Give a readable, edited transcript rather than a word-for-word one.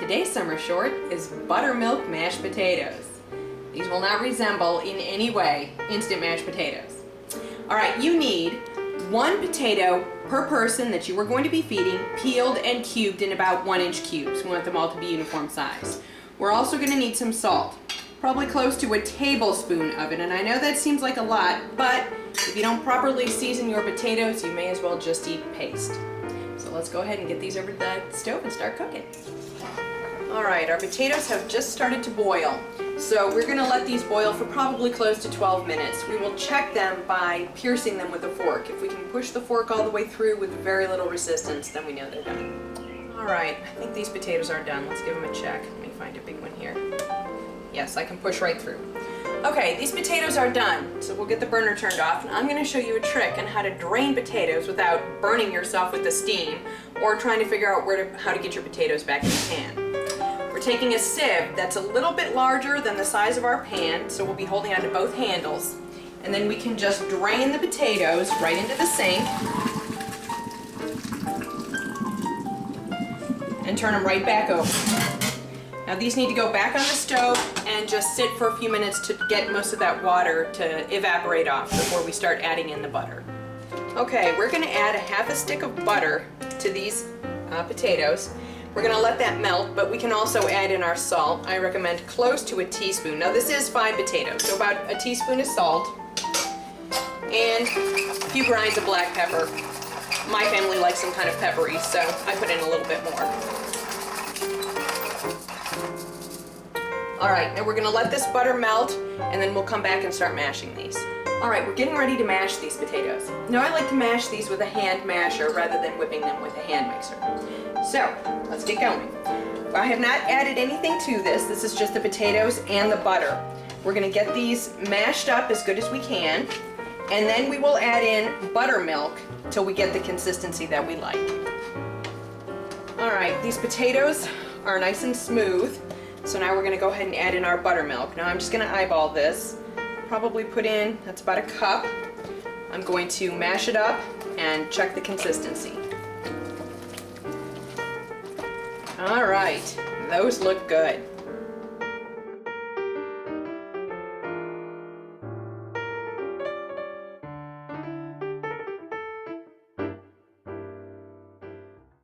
Today's summer short is buttermilk mashed potatoes. These will not resemble in any way instant mashed potatoes. Alright, you need 1 potato per person that you are going to be feeding, peeled and cubed in about 1-inch cubes. We want them all to be uniform size. We're also going to need some salt, probably close to a tablespoon of it, and I know that seems like a lot, but if you don't properly season your potatoes, you may as well just eat paste. So let's go ahead and get these over to the stove and start cooking. Alright, our potatoes have just started to boil, so we're going to let these boil for probably close to 12 minutes. We will check them by piercing them with a fork. If we can push the fork all the way through with very little resistance, then we know they're done. Alright, I think these potatoes are done. Let's give them a check. Let me find a big one here. Yes, I can push right through. Okay, these potatoes are done, so we'll get the burner turned off, and I'm going to show you a trick on how to drain potatoes without burning yourself with the steam or trying to figure out how to get your potatoes back in the pan. We're taking a sieve that's a little bit larger than the size of our pan, so we'll be holding onto both handles, and then we can just drain the potatoes right into the sink and turn them right back over. Now these need to go back on the stove and just sit for a few minutes to get most of that water to evaporate off before we start adding in the butter. Okay, we're going to add a half a stick of butter to these potatoes. We're going to let that melt, but we can also add in our salt. I recommend close to a teaspoon. Now this is 5 potatoes, so about a teaspoon of salt and a few grinds of black pepper. My family likes them kind of peppery, so I put in a little bit more. Alright, now we're going to let this butter melt, and then we'll come back and start mashing these. Alright, we're getting ready to mash these potatoes. Now I like to mash these with a hand masher rather than whipping them with a hand mixer. So, let's get going. I have not added anything to this. This is just the potatoes and the butter. We're going to get these mashed up as good as we can, and then we will add in buttermilk till we get the consistency that we like. Alright, these potatoes are nice and smooth. So now we're going to go ahead and add in our buttermilk. Now I'm just going to eyeball this. Probably put in, that's about a cup. I'm going to mash it up and check the consistency. Alright, those look good.